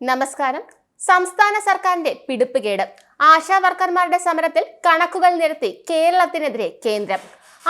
നമസ്കാരം. സംസ്ഥാന സർക്കാരിന്റെ പിടിപ്പുകേട്. ആശാ വർക്കർമാരുടെ സമരത്തിൽ കണക്കുകൾ നിരത്തി കേരളത്തിനെതിരെ കേന്ദ്രം.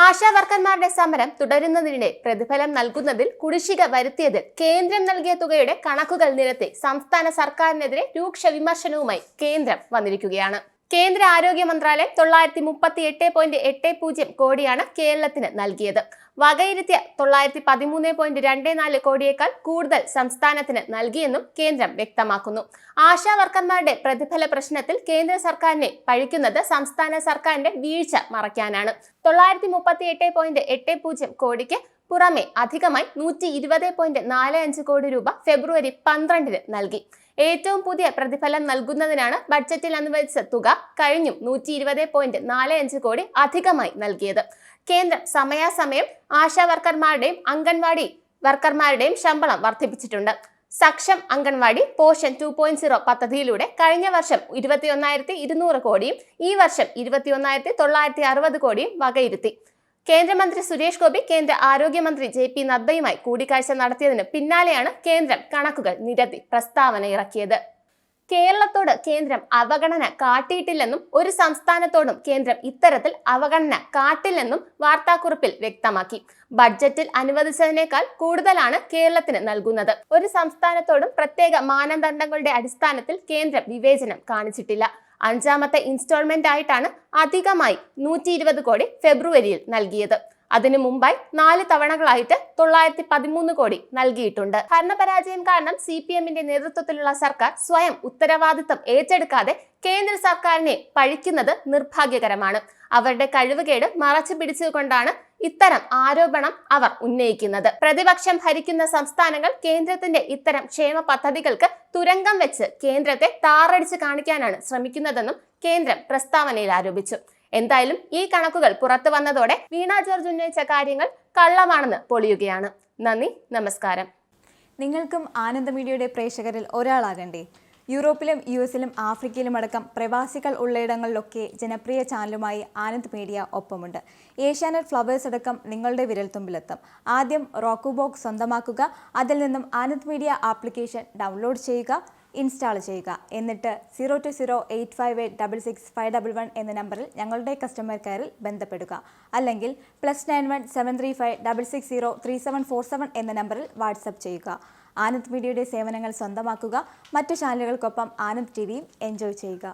ആശാ വർക്കർമാരുടെ സമരം തുടരുന്നതിനിടെ പ്രതിഫലം നൽകുന്നതിൽ കുടിശ്ശിക വരുത്തിയതിൽ കേന്ദ്രം നൽകിയ തുകയുടെ കണക്കുകൾ നിരത്തി സംസ്ഥാന സർക്കാരിനെതിരെ രൂക്ഷ വിമർശനവുമായി കേന്ദ്രം വന്നിരിക്കുകയാണ്. കേന്ദ്ര ആരോഗ്യ മന്ത്രാലയം 938.80 കോടിയാണ് കേരളത്തിന് നൽകിയത്. വകയിരുത്തിയ 913.24 കോടിയേക്കാൾ കൂടുതൽ സംസ്ഥാനത്തിന് നൽകിയെന്നും കേന്ദ്രം വ്യക്തമാക്കുന്നു. ആശാ വർക്കർമാരുടെ പ്രതിഫല പ്രശ്നത്തിൽ കേന്ദ്ര സർക്കാരിനെ പഴിക്കുന്നത് സംസ്ഥാന സർക്കാരിന്റെ വീഴ്ച മറയ്ക്കാനാണ്. 938.80 കോടിക്ക് പുറമെ അധികമായി 120.45 കോടി രൂപ ഫെബ്രുവരി 12 നൽകി. ഏറ്റവും പുതിയ പ്രതിഫലം നൽകുന്നതിനാണ് ബഡ്ജറ്റിൽ അനുവദിച്ച തുക കഴിഞ്ഞും 120.45 കോടി അധികമായി നൽകിയത്. കേന്ദ്രം സമയാസമയം ആശാ വർക്കർമാരുടെയും അംഗൻവാടി വർക്കർമാരുടെയും ശമ്പളം വർദ്ധിപ്പിച്ചിട്ടുണ്ട്. സക്ഷം അംഗൻവാടി പോഷൻ 2.0 പദ്ധതിയിലൂടെ കഴിഞ്ഞ വർഷം 21,200 കോടിയും ഈ വർഷം 21,960 കോടിയും വകയിരുത്തി. കേന്ദ്രമന്ത്രി സുരേഷ് ഗോപി കേന്ദ്ര ആരോഗ്യമന്ത്രി JP നദ്ദയുമായി കൂടിക്കാഴ്ച നടത്തിയതിന് പിന്നാലെയാണ് കേന്ദ്രം കണക്കുകൾ നിരത്തി പ്രസ്താവന ഇറക്കിയത്. കേരളത്തോട് കേന്ദ്രം അവഗണന കാട്ടിയിട്ടില്ലെന്നും ഒരു സംസ്ഥാനത്തോടും കേന്ദ്രം ഇത്തരത്തിൽ അവഗണന കാട്ടില്ലെന്നും വാർത്താക്കുറിപ്പിൽ വ്യക്തമാക്കി. ബഡ്ജറ്റിൽ അനുവദിച്ചതിനേക്കാൾ കൂടുതലാണ് കേരളത്തിന് നൽകുന്നത്. ഒരു സംസ്ഥാനത്തോടും പ്രത്യേക മാനദണ്ഡങ്ങളുടെ അടിസ്ഥാനത്തിൽ കേന്ദ്രം വിവേചനം കാണിച്ചിട്ടില്ല. അഞ്ചാമത്തെ ഇൻസ്റ്റാൾമെന്റ് ആയിട്ടാണ് അധികമായി 120 കോടി ഫെബ്രുവരിയിൽ നൽകിയത്. അതിനു മുമ്പായി 4 തവണകളായിട്ട് 913 കോടി നൽകിയിട്ടുണ്ട്. ഭരണപരാജയം കാരണം CPMന്റെ നേതൃത്വത്തിലുള്ള സർക്കാർ സ്വയം ഉത്തരവാദിത്തം ഏറ്റെടുക്കാതെ കേന്ദ്ര സർക്കാരിനെ പഴിക്കുന്നത് നിർഭാഗ്യകരമാണ്. അവരുടെ കഴിവുകേട് മറച്ചു പിടിച്ചുകൊണ്ടാണ് ഇത്തരം ആരോപണം അവർ ഉന്നയിക്കുന്നത്. പ്രതിപക്ഷം ഭരിക്കുന്ന സംസ്ഥാനങ്ങൾ കേന്ദ്രത്തിന്റെ ഇത്തരം ക്ഷേമ പദ്ധതികൾക്ക് തുരങ്കം വെച്ച് കേന്ദ്രത്തെ താറടിച്ച് കാണിക്കാനാണ് ശ്രമിക്കുന്നതെന്നും കേന്ദ്രം പ്രസ്താവനയിൽ ആരോപിച്ചു. എന്തായാലും ഈ കണക്കുകൾ പുറത്തു വന്നതോടെ വീണ ജോർജ് ഉന്നയിച്ച കാര്യങ്ങൾ കള്ളമാണെന്ന് പൊളിയുകയാണ്. നന്ദി, നമസ്കാരം. നിങ്ങൾക്കും ആനന്ദ മീഡിയയുടെ പ്രേക്ഷകരിൽ ഒരാളാകണ്ടേ? യൂറോപ്പിലും US-ലും ആഫ്രിക്കയിലും അടക്കം പ്രവാസികൾ ഉള്ളയിടങ്ങളിലൊക്കെ ജനപ്രിയ ചാനലുമായി ആനന്ദ് മീഡിയ ഒപ്പമുണ്ട്. ഏഷ്യാനെറ്റ് ഫ്ലവേഴ്സ് അടക്കം നിങ്ങളുടെ വിരൽത്തുമ്പിലെത്തും. ആദ്യം റോക്കു ബോക്സ് സ്വന്തമാക്കുക. അതിൽ നിന്നും ആനന്ദ് മീഡിയ ആപ്ലിക്കേഷൻ ഡൗൺലോഡ് ചെയ്യുക, ഇൻസ്റ്റാൾ ചെയ്യുക. എന്നിട്ട് 02085866511 എന്ന നമ്പറിൽ ഞങ്ങളുടെ കസ്റ്റമർ കെയറിൽ ബന്ധപ്പെടുക. അല്ലെങ്കിൽ +91 735 660 3747 എന്ന നമ്പറിൽ വാട്സപ്പ് ചെയ്യുക. ആനന്ദ് മീഡിയയുടെ സേവനങ്ങൾ സ്വന്തമാക്കുക. മറ്റു ചാനലുകൾക്കൊപ്പം ആനന്ദ് TVയും എൻജോയ് ചെയ്യുക.